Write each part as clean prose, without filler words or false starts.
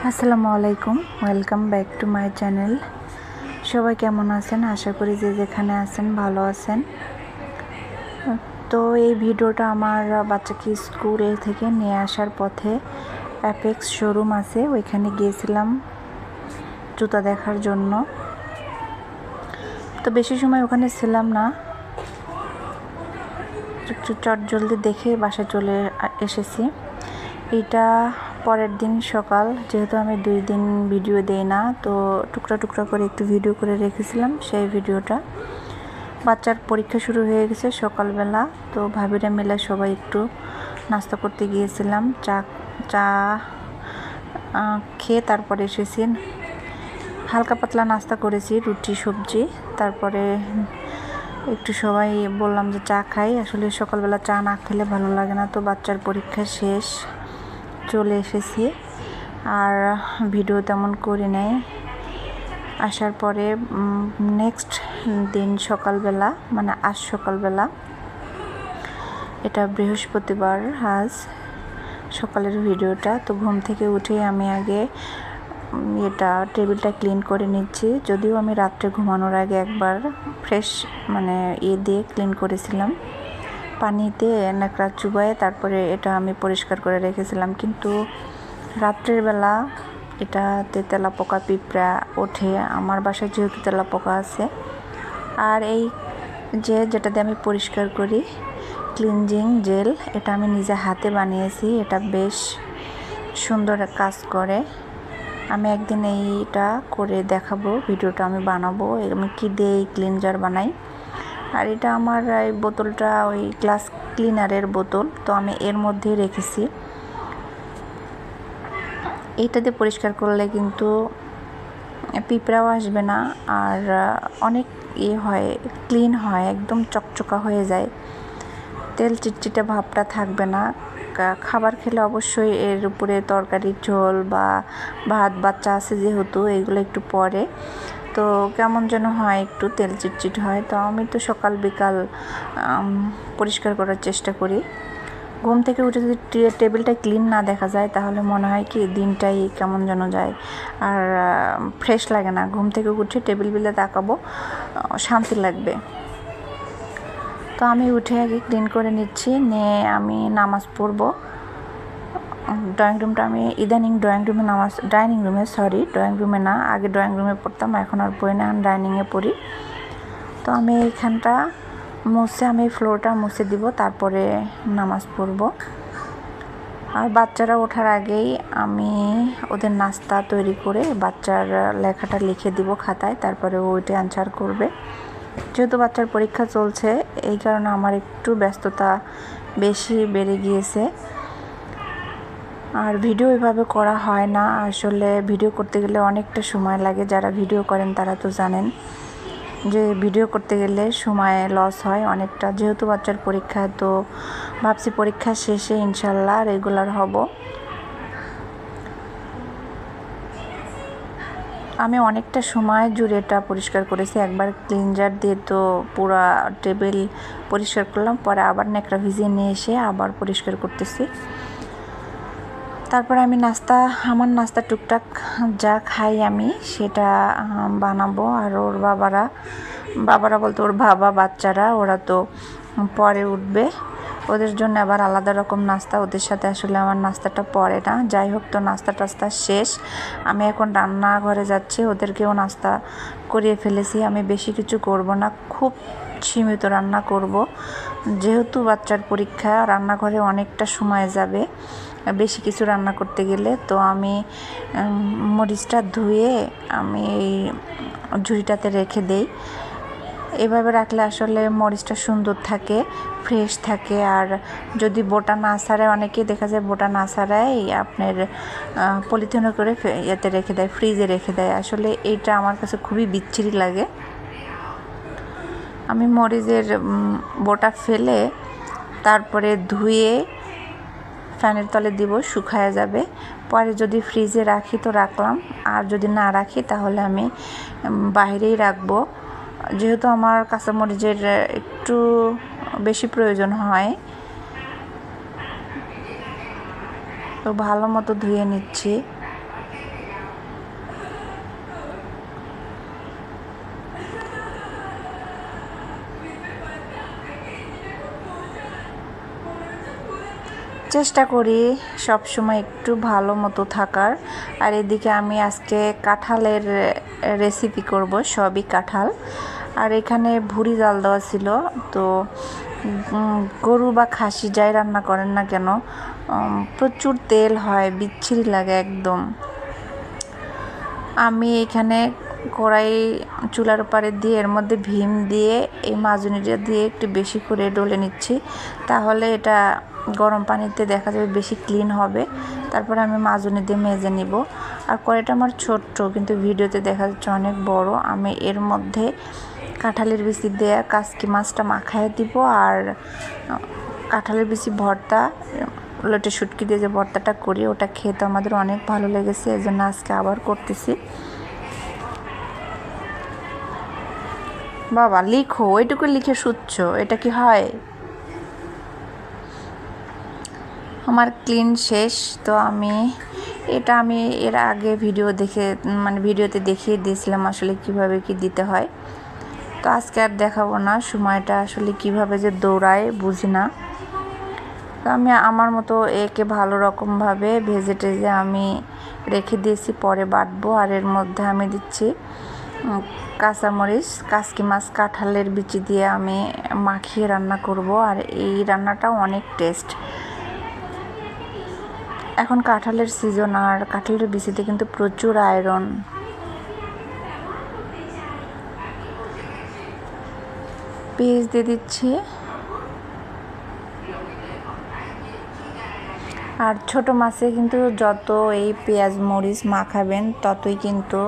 আসসালামু আলাইকুম, welcome back to my channel. সবাই কেমন আছেন? আশা করি যে যেখানে আছেন ভালো আছেন। তো এই ভিডিওটা আমার বাচ্চাকে স্কুল থেকে নিয়ে আসার পথে অ্যাপেক্স শোরুম আছে, ওইখানে গিয়েছিলাম জুতা দেখার জন্য। তো বেশি সময় ওখানে ছিলাম না, একটু চটজলদি দেখে বাসায় চলে এসেছি। এটা পরের দিন সকাল, যেহেতু আমি 2 দিন ভিডিও দেই না, তো টুকরা টুকরা করে একটু ভিডিও করে রেখেছিলাম সেই ভিডিওটা। বাচ্চার পরীক্ষা শুরু হয়ে গেছে সকালবেলা, তো ভাবিরা মিলে সবাই একটু নাস্তা করতে গিয়েছিলাম। চা খেয়ে তারপরে এসেছি। হালকা পাতলা নাস্তা করেছি, রুটি সবজি। তারপরে একটু সবাই বললাম যে চা খাই। আসলে সকালবেলা চা না খেলে ভালো লাগে না। তো বাচ্চার পরীক্ষা শেষ, চলে এসেছি, আর ভিডিও তেমন করি নাই। আসার পরে নেক্সট দিন সকালবেলা, মানে আজ সকালবেলা, এটা বৃহস্পতিবার আজ সকালের ভিডিওটা। তো ঘুম থেকে উঠে আমি আগে টেবিলটা ক্লিন করে নিচ্ছি। যদিও আমি রাত্রে ঘুমানোর আগে একবার ফ্রেশ দিয়ে ক্লিন করেছিলাম, পানিতে ন্যাকড়া চুবায়ে তারপরে এটা আমি পরিষ্কার করে রেখেছিলাম। কিন্তু রাত্রের বেলা এটাতে তেলাপোকা পিঁপড়া ওঠে। আমার বাসায় যেহেতু তেলাপোকা আছে, আর এই যেটা দিয়ে আমি পরিষ্কার করি, ক্লিনজিং জেল, এটা আমি নিজে হাতে বানিয়েছি। এটা বেশ সুন্দর কাজ করে। আমি একদিন এইটা করে দেখাবো, ভিডিওটা আমি বানাবো আমি কি দিয়ে এই ক্লিনজার বানাই। আর এটা আমার এই বোতলটা ওই গ্লাস ক্লিনারের বোতল, তো আমি এর মধ্যেই রেখেছি। এইটা দিয়ে পরিষ্কার করলে কিন্তু পিঁপড়াও আসবে না, আর অনেক হয়, ক্লিন হয়, একদম চকচকা হয়ে যায়, তেল চিটচিটে ভাবটা থাকবে না। খাবার খেলে অবশ্যই এর উপরে তরকারির ঝোল বা ভাত, বাচ্চা আছে যেহেতু, এগুলো একটু পরে তো কেমন যেন হয়, একটু তেল চিটচিট হয়। তো আমি তো সকাল বিকাল পরিষ্কার করার চেষ্টা করি। ঘুম থেকে উঠে যদি টেবিলটা ক্লিন না দেখা যায়, তাহলে মনে হয় কি দিনটাই কেমন যেন যায়, আর ফ্রেশ লাগে না। ঘুম থেকে উঠে টেবিল বিলে তাকাবো, শান্তি লাগবে। তো আমি উঠে আগে ক্লিন করে নিচ্ছি, নিয়ে আমি নামাজ পড়বো। ড্রয়িং রুমটা আমি ইদানিং ডাইনিং রুমে না, আগে ড্রয়িং রুমে পড়তাম, এখন আর পড়ি না, ডাইনিংয়ে পড়ি। তো আমি এইখানটা আমি ফ্লোরটা মুছে দিব, তারপরে নামাজ পড়ব। আর বাচ্চারা ওঠার আগেই আমি ওদের নাস্তা তৈরি করে বাচ্চার লেখাটা লিখে দিব খাতায়, তারপরে ওইটা অ্যান্সার করবে। যেহেতু বাচ্চার পরীক্ষা চলছে, এই কারণে আমার একটু ব্যস্ততা বেশি বেড়ে গিয়েছে। আর ভিডিও এভাবে করা হয় না, আসলে ভিডিও করতে গেলে অনেকটা সময় লাগে। যারা ভিডিও করেন তারা তো জানেন যে ভিডিও করতে গেলে সময় লস হয় অনেকটা। যেহেতু বাচ্চার পরীক্ষা, তো ভাবছি পরীক্ষা শেষে ইনশাল্লাহ রেগুলার হব। আমি অনেকটা সময় জুড়ে এটা পরিষ্কার করেছি। একবার ক্লিনজার দিয়ে তো পুরো টেবিল পরিষ্কার করলাম, পরে আবার ন্যাকড়া ভিজিয়ে নিয়ে এসে আবার পরিষ্কার করতেছি। তারপরে আমি আমার নাস্তা টুকটাক যা খাই আমি সেটা বানাবো। আর ওর বাবারা বলতে ওর বাচ্চারা, ওরা তো পরে উঠবে, ওদের জন্য আবার আলাদা রকম নাস্তা। ওদের সাথে আসলে আমার নাস্তাটা পড়ে না। যাই হোক, তো নাস্তা শেষ, আমি এখন রান্নাঘরে যাচ্ছি। ওদেরকেও নাস্তা করিয়ে ফেলেছি। আমি বেশি কিছু করব না, খুব সীমিত রান্না করব। যেহেতু বাচ্চার পরীক্ষা, রান্নাঘরে অনেকটা সময় যাবে বেশি কিছু রান্না করতে গেলে। তো আমি মরিচটা ধুয়ে আমি এই ঝুড়িটাতে রেখে দেই। এভাবে রাখলে আসলে মরিচটা সুন্দর থাকে, ফ্রেশ থাকে। আর যদি বোটা না ছাড়ায়, অনেকেই দেখা যায় বোটা না ছাড়াই আপনার পলিথিনে করে এতে রেখে দেয়, ফ্রিজে রেখে দেয়। আসলে এইটা আমার কাছে খুবই বিচ্ছিরি লাগে। আমি মরিচের বোটা ফেলে তারপরে ধুয়ে ফ্যানের তলে দিব, শুকায় যাবে। পরে যদি ফ্রিজে রাখি তো রাখলাম, আর যদি না রাখি তাহলে আমি বাইরেই রাখবো। যেহেতু আমার কাঁচামরিচের একটু বেশি প্রয়োজন হয়, তো ভালো মতো ধুয়ে নিচ্ছি। চেষ্টা করি সব সময় একটু ভালো মতো থাকার। আর এদিকে আমি আজকে কাঁঠালের রেসিপি করব, সবই কাঁঠাল। আর এখানে ভুড়ি জাল দেওয়া ছিল। তো গরু বা খাসি যাই রান্না করেন না কেন প্রচুর তেল হয়, বিচ্ছিরি লাগে একদম। আমি এখানে কড়াই চুলার উপরে দিয়ে এর মধ্যে ভীম দিয়ে এই মাজুনিটা দিয়ে একটু বেশি করে ডলে নিচ্ছি, তাহলে এটা গরম পানিতে দেখা যাবে বেশি ক্লিন হবে। তারপর আমি মাজুনি দিয়ে মেজে নিব। আর কড়াইটা আমার ছোট্ট, কিন্তু ভিডিওতে দেখা যাচ্ছে অনেক বড়। আমি এর মধ্যে কাঁঠালের বিচি দিয়ে কাসকি মাছটা মাখায় দিব, আর কাঁঠালের বিচি ভর্তা, লটে শুটকি দিয়ে যে ভর্তাটা করি ওটা খেতে আমাদের অনেক ভালো লেগেছে, এজন্য আজকে আবার করতেছি। বাবা লিখো, ওইটুকু লিখে শুচ্ছ, এটা কি হয়? আমার ক্লিন শেষ। তো আমি এর আগে ভিডিওতে দেখিয়ে দিয়েছিলাম আসলে কিভাবে কি দিতে হয়। তো আজকে আর দেখাবো না, সময়টা আসলে কিভাবে যে দৌড়ায় বুঝি না। তো আমি আমার মতো একে ভালো রকমভাবে ভেজে টেজে আমি রেখে দিয়েছি, পরে বাটবো। আর এর মধ্যে আমি দিচ্ছি কাঁচামরিচ, কাসকি মাছ কাঁঠালের বিচি দিয়ে আমি মাখিয়ে রান্না করব। আর এই রান্নাটাও অনেক টেস্ট। এখন কাঁঠালের সিজন, আর কাঁঠালের বিচিতে কিন্তু প্রচুর আয়রন। পেঁয়াজ দিয়ে দিচ্ছি। আর ছোট মাছে কিন্তু যত এই পেঁয়াজ মরিচ মাখাবেন ততই কিন্তু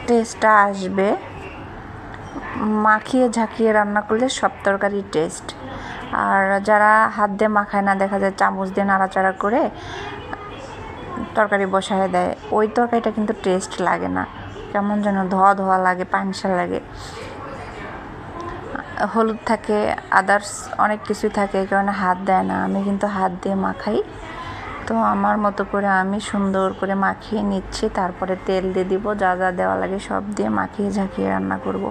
টেস্টটা আসবে। মাখিয়ে ঝাঁকিয়ে রান্না করলে সব তরকারি টেস্ট। আর যারা হাত দিয়ে মাখায় না, দেখা যায় চামচ দিয়ে নাড়াচাড়া করে তরকারি বসায় দেয়, ওই তরকারিটা কিন্তু টেস্ট লাগে না, কেমন যেন ধোয়া ধোয়া লাগে, পাংশা লাগে। হলুদ থাকে, আদার্স অনেক কিছু থাকে, এই কারণে হাত দেয় না। আমি কিন্তু হাত দিয়ে মাখাই। তো আমার মতো করে আমি সুন্দর করে মাখিয়ে নিচ্ছি, তারপরে তেল দিয়ে দিব, যা যা দেওয়া লাগে সব দিয়ে মাখিয়ে ঝাঁকিয়ে রান্না করব।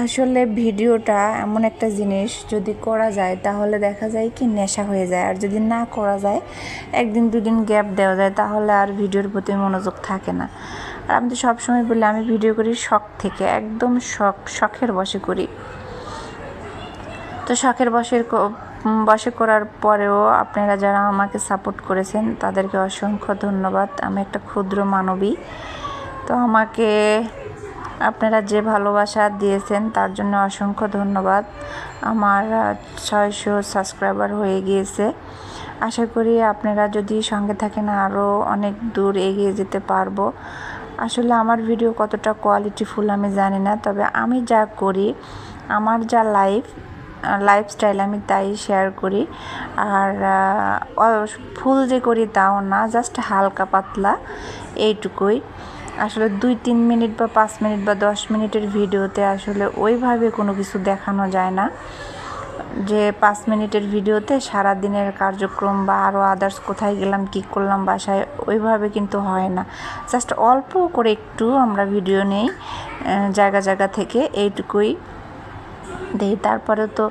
আসলে ভিডিওটা এমন একটা জিনিস, যদি করা যায় তাহলে দেখা যায় কি নেশা হয়ে যায়, আর যদি না করা যায়, একদিন দুদিন গ্যাপ দেওয়া যায়, তাহলে আর ভিডিওর প্রতি মনোযোগ থাকে না। আর আমি তো সবসময় বলি আমি ভিডিও করি শখ থেকে, একদম শখের বশে করি। তো শখের বশে করার পরেও আপনারা যারা আমাকে সাপোর্ট করেছেন তাদেরকে অসংখ্য ধন্যবাদ। আমি একটা ক্ষুদ্র মানবী। তো আমাকে আপনারা যে ভালোবাসা দিয়েছেন তার জন্য অসংখ্য ধন্যবাদ। আমার 600 সাবস্ক্রাইবার হয়ে গিয়েছে। আশা করি আপনারা যদি সঙ্গে থাকেন আরও অনেক দূর এগিয়ে যেতে পারবো। আসলে আমার ভিডিও কতটা কোয়ালিটিফুল আমি জানি না, তবে আমি যা করি, আমার যা লাইফস্টাইল আমি তাই শেয়ার করি। আর ফুল যে করি তাও না, জাস্ট হালকা পাতলা এইটুকুই। আসলে 2-3 মিনিট বা 5 মিনিট বা 10 মিনিটের ভিডিওতে আসলে ওইভাবে কোনো কিছু দেখানো যায় না, যে 5 মিনিটের ভিডিওতে সারা দিনের কার্যক্রম বা আরও আদার্স কোথায় গেলাম কী করলাম বাসায়, ওইভাবে কিন্তু হয় না। জাস্ট অল্প করে একটু আমরা ভিডিও নেই জায়গা থেকে, এইটুকুই দেই। তারপরে তো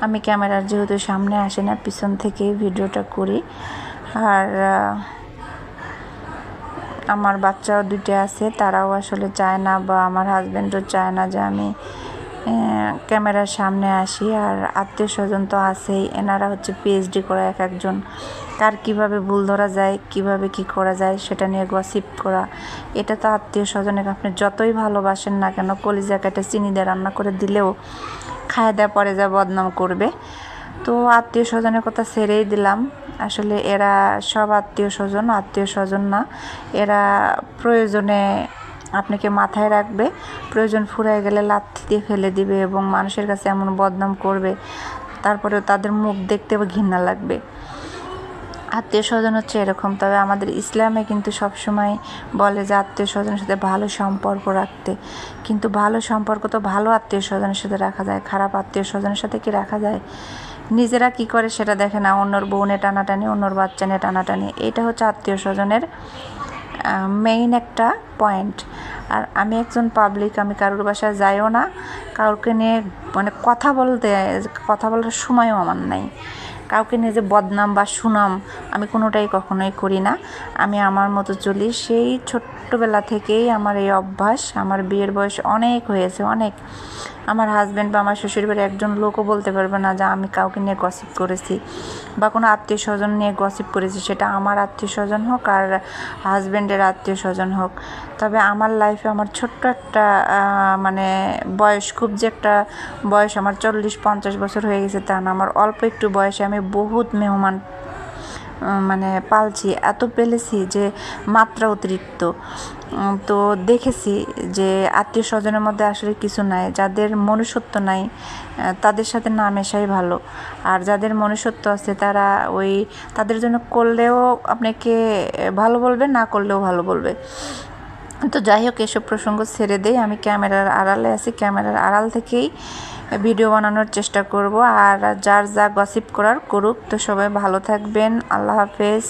আমি ক্যামেরার যেহেতু সামনে আসে না, পিছন থেকে ভিডিওটা করি। আর আমার বাচ্চাও 2টা আছে, তারাও আসলে চায় না, বা আমার হাজব্যান্ডও চায় না যে আমি ক্যামেরার সামনে আসি। আর আত্মীয় স্বজন তো আছেই, এনারা হচ্ছে পিএইচডি করা, এক একজন কার কীভাবে ভুল ধরা যায়, কিভাবে কি করা যায় সেটা নিয়ে গসিপ করা। এটা তো আত্মীয় স্বজনের আপনি যতই ভালোবাসেন না কেন, কলিজা কেটে চিনি দিয়ে রান্না করে দিলেও খায় দেওয়া পরে যা বদনাম করবে। তো আত্মীয় স্বজনের কথা ছেড়েই দিলাম। আসলে এরা সব আত্মীয় স্বজন না, এরা প্রয়োজনে আপনাকে মাথায় রাখবে, প্রয়োজন ফুরায় গেলে লাথি দিয়ে ফেলে দিবে এবং মানুষের কাছে এমন বদনাম করবে, তারপরেও তাদের মুখ দেখতে ঘৃণা লাগবে। আত্মীয় স্বজন হচ্ছে এরকম। তবে আমাদের ইসলামে কিন্তু সবসময় বলে যে আত্মীয় স্বজনের সাথে ভালো সম্পর্ক রাখতে, কিন্তু ভালো সম্পর্ক তো ভালো আত্মীয় স্বজনের সাথে রাখা যায়, খারাপ আত্মীয় স্বজনের সাথে কি রাখা যায়? নিজেরা কি করে সেটা দেখে না, অন্যর বউ নিয়ে টানাটানি, অন্যর বাচ্চা নিয়ে টানাটানি, এটা হচ্ছে আত্মীয় স্বজনের মেইন একটা পয়েন্ট। আর আমি একজন পাবলিক, আমি কারোর বাসায় যাইও না, কাউকে নিয়ে মানে কথা বলার সময়ও আমার নাই। কাউকে নিয়ে যে বদনাম বা সুনাম আমি কোনোটাই কখনোই করি না। আমি আমার মতো চলি। সেই ছোট্টবেলা থেকেই আমার এই অভ্যাস। আমার বিয়ের বয়স অনেক হয়েছে, অনেক। আমার হাজব্যান্ড বা আমার শ্বশুরবাড়ির একজন লোকও বলতে পারবে না যে আমি কাউকে নিয়ে গসিপ করেছি বা কোনো আত্মীয় স্বজন নিয়ে গসিপ করেছি, সেটা আমার আত্মীয় স্বজন হোক আর হাজব্যান্ডের আত্মীয় স্বজন হোক। তবে আমার লাইফে আমার ছোট্ট একটা মানে বয়স, খুব যে একটা বয়স আমার 40-50 বছর হয়ে গেছে তা না। আমার অল্প একটু বয়সে আমি বহুত মেহমান মানে পালছি, এত পেলেছি যে মাত্রা অতিরিক্ত। তো দেখেছি যে আত্মীয় স্বজনের মধ্যে আসলে কিছু নাই, যাদের মনুষ্যত্ব নাই তাদের সাথে না মেশাই ভালো। আর যাদের মনুষ্যত্ব আছে তারা তাদের জন্য করলেও আপনাকে ভালো বলবে, না করলেও ভালো বলবে। তো যাই হোক, এসব প্রসঙ্গ ছেড়ে দেই। আমি ক্যামেরার আড়ালে আছি, ক্যামেরার আড়াল থেকেই ভিডিও বানানোর চেষ্টা করব। আর যার যা গসিপ করার করুক। তো সবাই ভালো থাকবেন, আল্লাহ হাফেজ।